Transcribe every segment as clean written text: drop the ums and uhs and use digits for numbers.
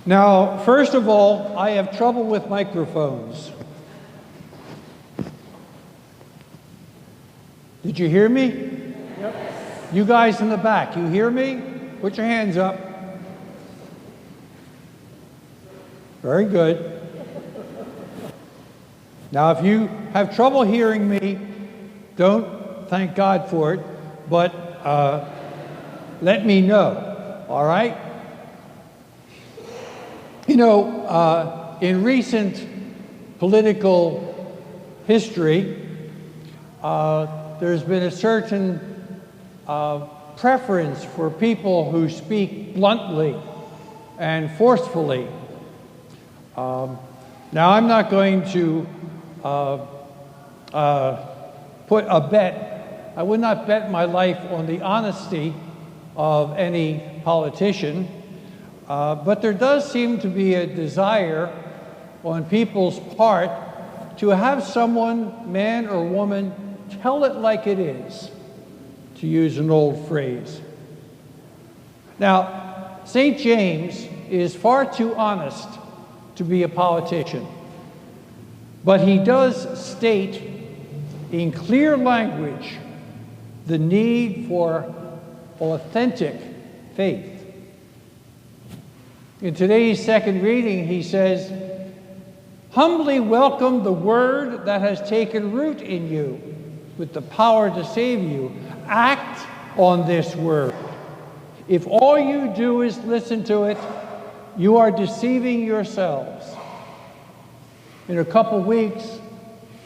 Now, first of all, I have trouble with microphones. Did you hear me? Yep. You guys in the back, you hear me? Put your hands up. Very good. Now, if you have trouble hearing me, don't thank God for it, but let me know, all right? You know, in recent political history, there's been a certain preference for people who speak bluntly and forcefully. Now, I'm not going to put a bet. I would not bet my life on the honesty of any politician. But there does seem to be a desire on people's part to have someone, man or woman, tell it like it is, to use an old phrase. Now, St. James is far too honest to be a politician, but he does state in clear language the need for authentic faith. In today's second reading, he says, "Humbly welcome the word that has taken root in you with the power to save you. Act on this word. If all you do is listen to it, you are deceiving yourselves." In a couple weeks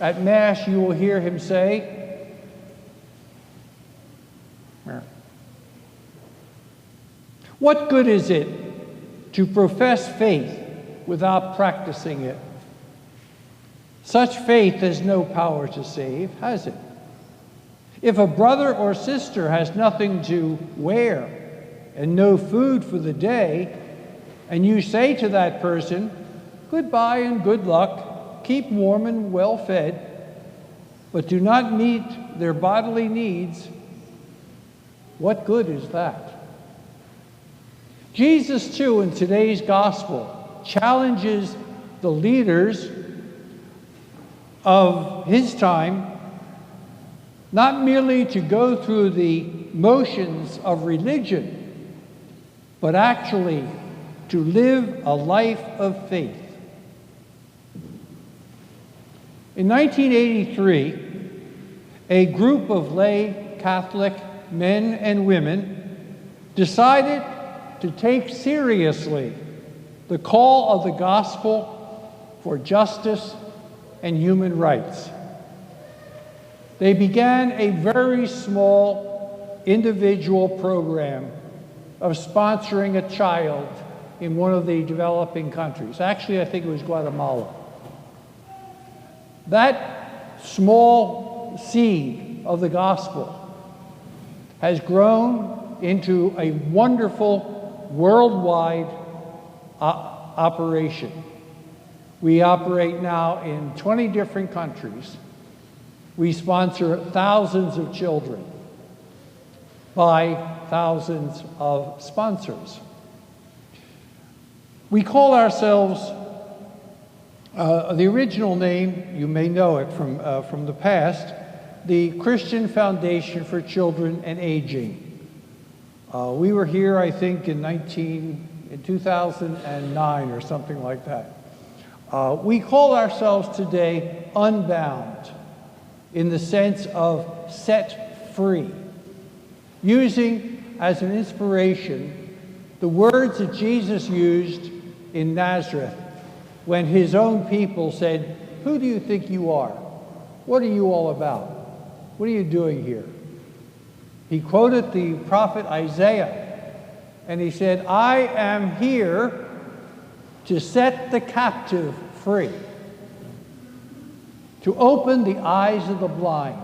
at Mass, you will hear him say, "What good is it to profess faith without practicing it? Such faith has no power to save, has it? If a brother or sister has nothing to wear and no food for the day, and you say to that person, 'Goodbye and good luck, keep warm and well fed,' but do not meet their bodily needs, what good is that?" Jesus, too, in today's gospel, challenges the leaders of his time not merely to go through the motions of religion, but actually to live a life of faith. In 1983, a group of lay Catholic men and women decided to take seriously the call of the gospel for justice and human rights. They began a very small individual program of sponsoring a child in one of the developing countries. Actually, I think it was Guatemala. That small seed of the gospel has grown into a wonderful worldwide operation. We operate now in 20 different countries. We sponsor thousands of children by thousands of sponsors. We call ourselves, the original name, you may know it from the past, the Christian Foundation for Children and Aging. We were here, I think, in 2009 or something like that. We call ourselves today Unbound, in the sense of set free, using as an inspiration the words that Jesus used in Nazareth when his own people said, "Who do you think you are? What are you all about? What are you doing here?" He quoted the prophet Isaiah, and he said, "I am here to set the captive free, to open the eyes of the blind,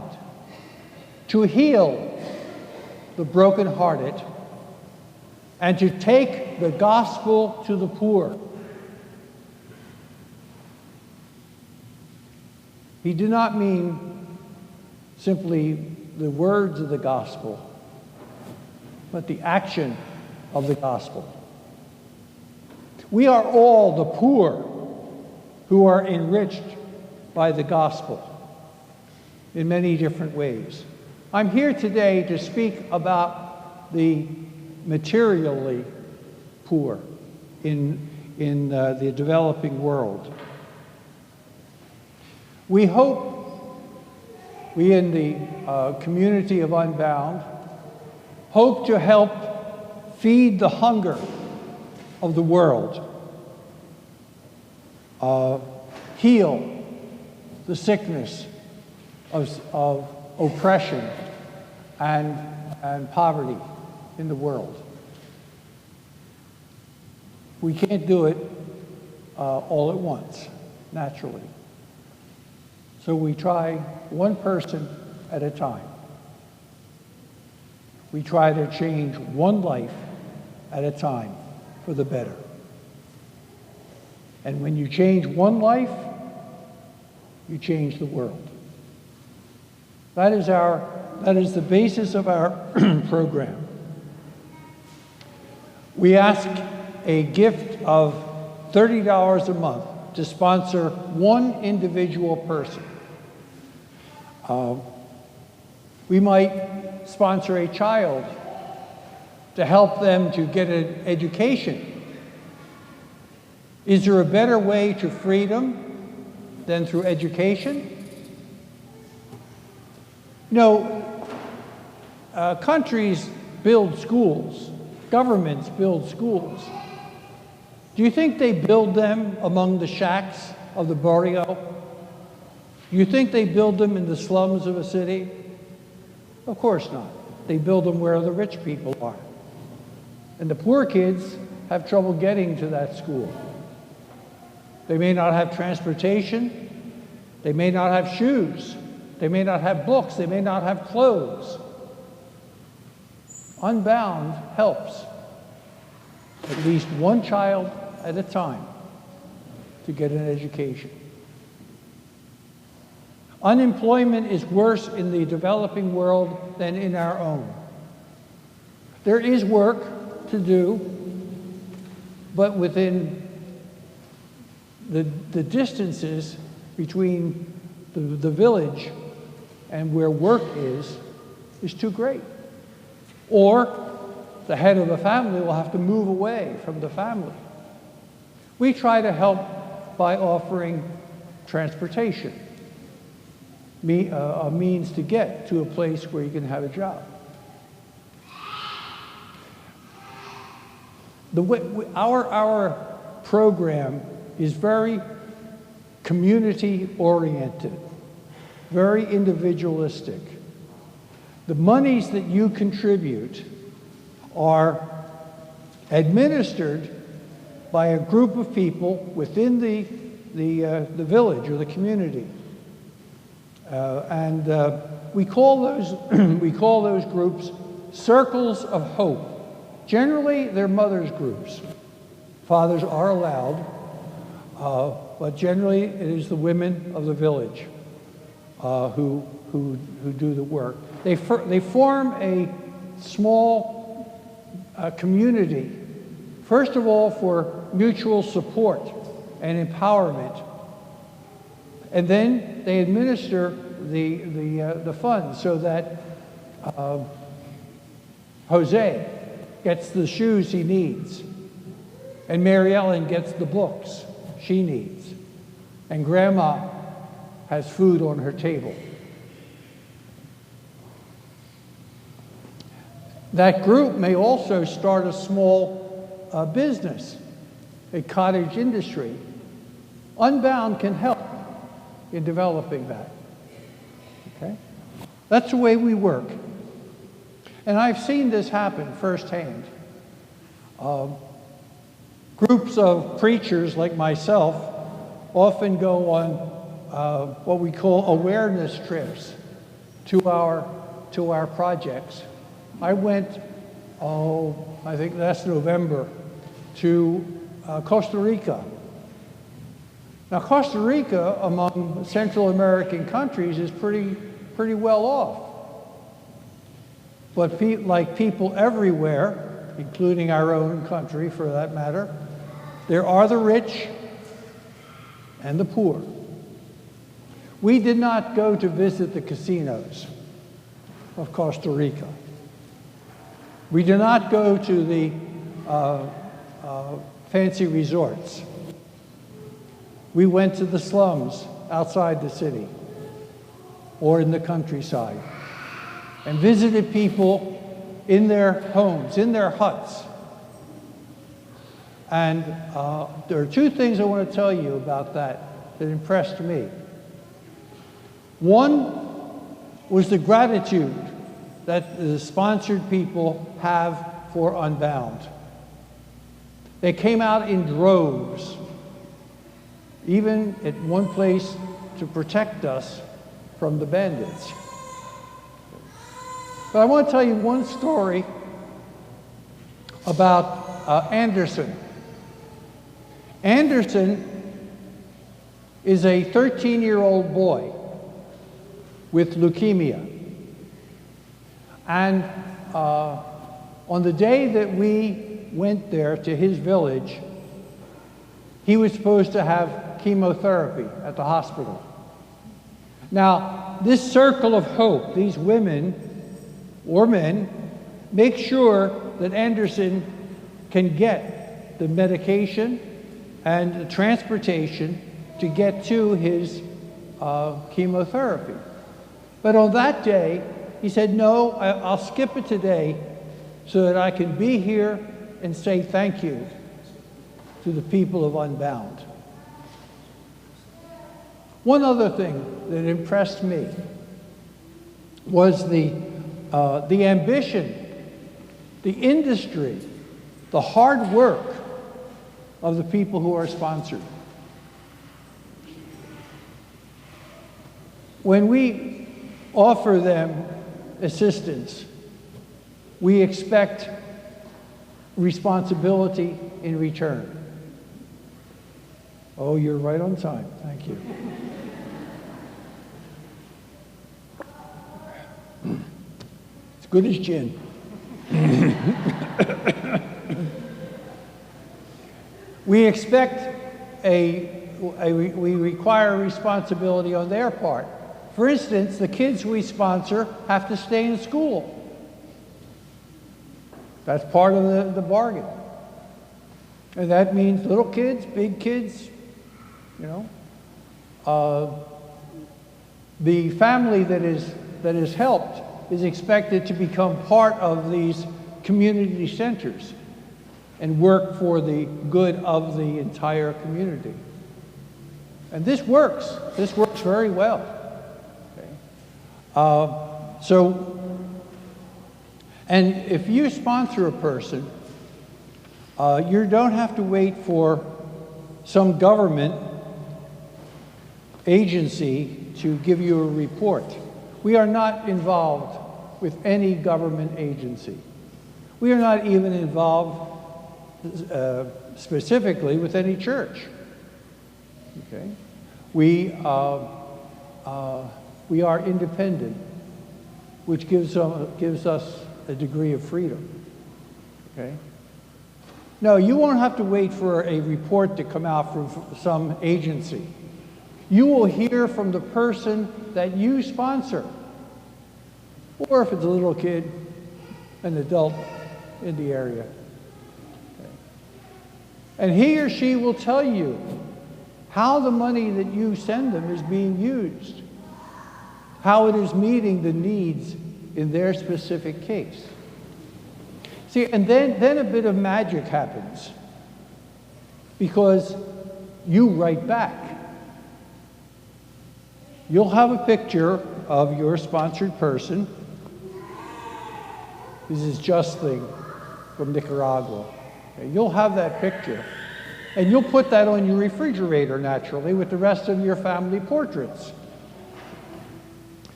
to heal the brokenhearted, and to take the gospel to the poor." He did not mean simply the words of the gospel, but the action of the gospel. We are all the poor who are enriched by the gospel in many different ways. I'm here today to speak about the materially poor in the developing world. We hope, we in the community of Unbound, hope to help feed the hunger of the world, heal the sickness of oppression and poverty in the world. We can't do it all at once, naturally. So we try one person at a time. We try to change one life at a time for the better. And when you change one life, you change the world. That is the basis of our program. We ask a gift of $30 a month to sponsor one individual person. We might sponsor a child to help them to get an education. Is there a better way to freedom than through education? You know, countries build schools, governments build schools. Do you think they build them among the shacks of the barrio? Do you think they build them in the slums of a city? Of course not. They build them where the rich people are. And the poor kids have trouble getting to that school. They may not have transportation. They may not have shoes. They may not have books. They may not have clothes. Unbound helps at least one child at a time to get an education. Unemployment is worse in the developing world than in our own. There is work to do, but within the distances between the village and where work is too great. Or the head of the family will have to move away from the family. We try to help by offering transportation, a means to get to a place where you can have a job. Our program is very community-oriented, very individualistic. The monies that you contribute are administered by a group of people within the village or the community. We call those groups circles of hope. Generally, they're mothers' groups. Fathers are allowed, but generally it is the women of the village who do the work. They form a small community, first of all for mutual support and empowerment, and then they administer the funds so that Jose gets the shoes he needs, and Mary Ellen gets the books she needs, and Grandma has food on her table. That group may also start a small business, a cottage industry. Unbound can help in developing that. Okay? That's the way we work. And I've seen this happen firsthand. Groups of preachers like myself often go on what we call awareness trips to our projects. I went, I think last November, to Costa Rica. Now, Costa Rica, among Central American countries, is pretty well off. But like people everywhere, including our own country for that matter, There are the rich and the poor. We did not go to visit the casinos of Costa Rica. We did not go to the fancy resorts. We went to the slums outside the city or in the countryside and visited people in their homes, in their huts. And there are two things I want to tell you about that impressed me. One was the gratitude that the sponsored people have for Unbound. They came out in droves, even at one place to protect us from the bandits. But I want to tell you one story about Anderson. Anderson is a 13-year-old boy with leukemia. And on the day that we went there to his village, he was supposed to have chemotherapy at the hospital. Now, this circle of hope, these women or men, make sure that Anderson can get the medication and the transportation to get to his chemotherapy. But on that day, he said, no, I'll skip it today so that I can be here and say thank you to the people of Unbound. One other thing that impressed me was the ambition, the industry, the hard work of the people who are sponsored. When we offer them assistance, we expect responsibility in return. Oh, you're right on time. Thank you. It's good as gin. We expect we require responsibility on their part. For instance, the kids we sponsor have to stay in school. That's part of the bargain. And that means little kids, big kids, you know. The family that is helped is expected to become part of these community centers and work for the good of the entire community. And this works. This works very well. Okay. And if you sponsor a person, you don't have to wait for some government agency to give you a report. We are not involved with any government agency. We are not even involved specifically with any church. Okay? We are independent, which gives us a degree of freedom. Okay? No, you won't have to wait for a report to come out from some agency. You will hear from the person that you sponsor, or if it's a little kid, an adult in the area. Okay. And he or she will tell you how the money that you send them is being used, how it is meeting the needs in their specific case. See, and then a bit of magic happens, because you write back. You'll have a picture of your sponsored person. This is Justine from Nicaragua. Okay, you'll have that picture, and you'll put that on your refrigerator naturally with the rest of your family portraits.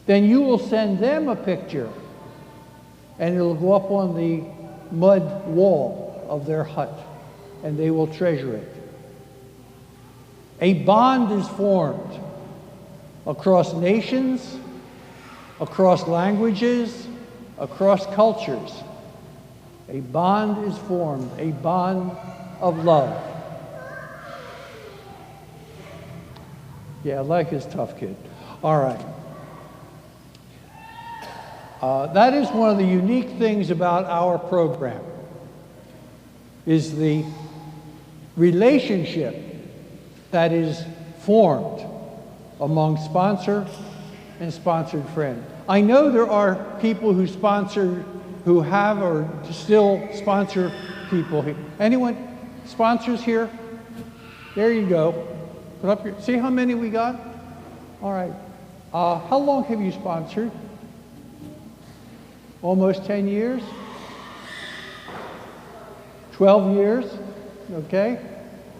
Then you will send them a picture, and it'll go up on the mud wall of their hut, and they will treasure it. A bond is formed across nations, across languages, across cultures. A bond is formed, a bond of love. Yeah, like his tough kid. All right. That is one of the unique things about our program, is the relationship that is formed among sponsor and sponsored friend. I know there are people who have or still sponsor people here. Anyone sponsors here? There you go. Put up your, see how many we got? All right. How long have you sponsored? Almost 10 years? 12 years? Okay.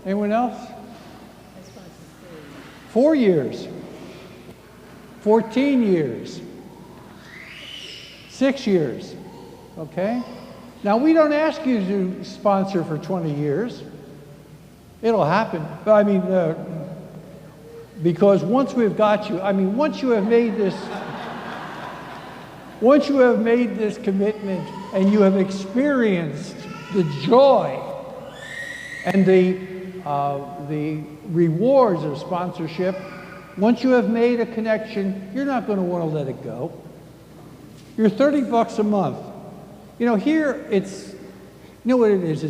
Anyone else? 4 years. 14 years. 6 years. Okay. Now, we don't ask you to sponsor for 20 years. It'll happen. But I mean, because once we've got you, I mean, once you have made this commitment and you have experienced the joy and the rewards of sponsorship, once you have made a connection, you're not going to want to let it go. You're $30 a month. You know, here it's, you know what it is?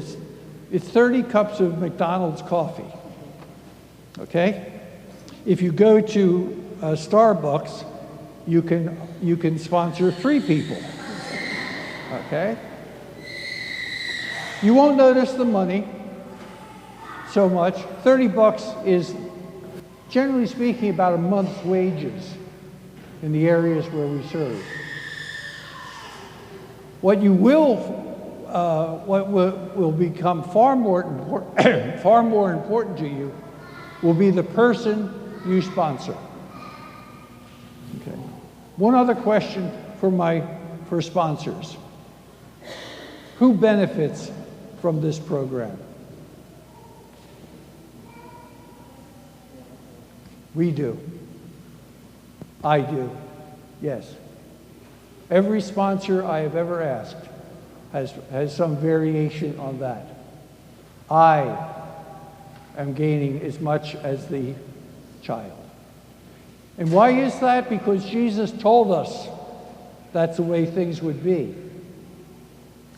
It's 30 cups of McDonald's coffee. Okay? If you go to Starbucks, you can sponsor 3 people. Okay? You won't notice the money so much. $30 is, generally speaking, about a month's wages in the areas where we serve. What will become far more important to you will be the person you sponsor. Okay. One other question for sponsors. Who benefits from this program? We do. I do. Yes. Every sponsor I have ever asked has some variation on that. I am gaining as much as the child. And why is that? Because Jesus told us that's the way things would be.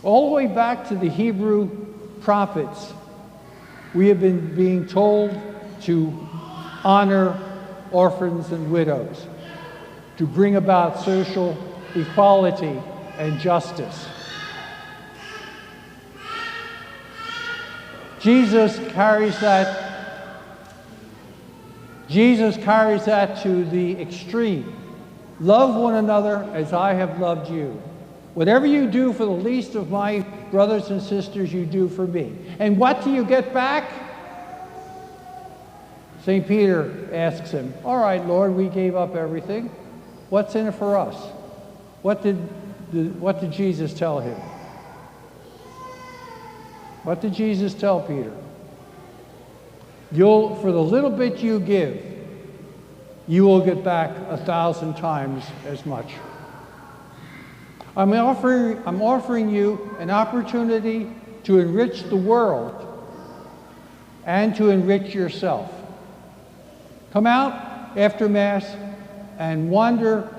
All the way back to the Hebrew prophets, we have been being told to honor orphans and widows, to bring about social equality and justice. Jesus carries that to the extreme. Love one another as I have loved you. Whatever you do for the least of my brothers and sisters, you do for me. And what do you get back? St. Peter asks him, all right, Lord, we gave up everything. What's in it for us? What did Jesus tell him? What did Jesus tell Peter? For the little bit you give, you will get back 1,000 times as much. I'm offering you an opportunity to enrich the world and to enrich yourself. Come out after Mass and wander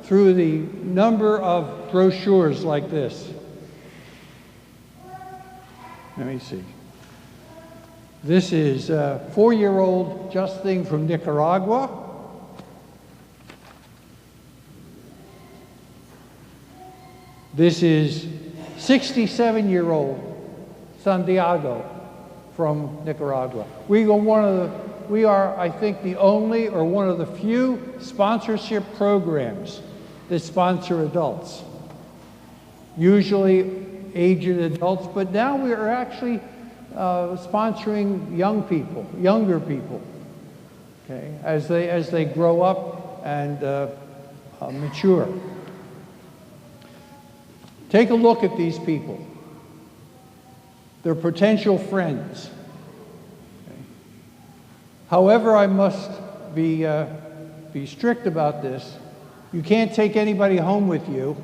through the number of brochures like this. Let me see. This is a 4-year-old Just Thing from Nicaragua. This is 67-year-old Santiago from Nicaragua. We are, I think, the only or one of the few sponsorship programs that sponsor adults. Usually aged adults, but now we are actually sponsoring younger people, okay, as they grow up and mature. Take a look at these people. They're potential friends. Okay. However, I must be strict about this. You can't take anybody home with you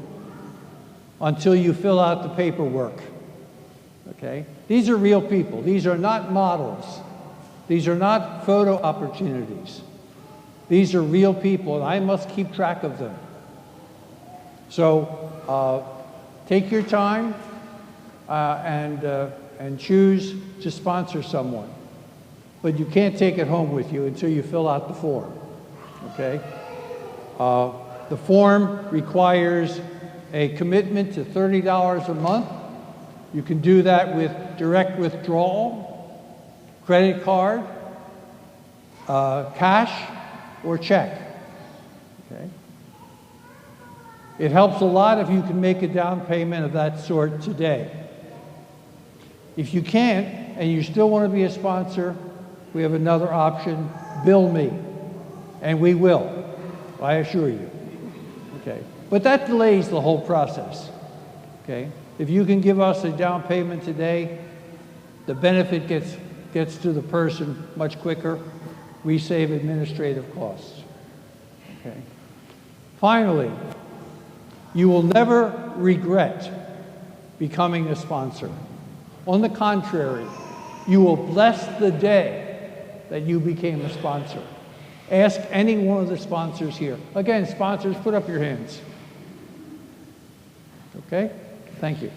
until you fill out the paperwork. Okay? These are real people. These are not models. These are not photo opportunities. These are real people, and I must keep track of them. So take your time and choose to sponsor someone. But you can't take it home with you until you fill out the form, okay? The form requires a commitment to $30 a month. You can do that with direct withdrawal, credit card, cash, or check, okay? It helps a lot if you can make a down payment of that sort today. If you can't, and you still want to be a sponsor, we have another option: bill me, and we will, I assure you, okay? But that delays the whole process, okay? If you can give us a down payment today, the benefit gets to the person much quicker. We save administrative costs, okay? Finally, you will never regret becoming a sponsor. On the contrary, you will bless the day that you became a sponsor. Ask any one of the sponsors here. Again, sponsors, put up your hands. Okay? Thank you.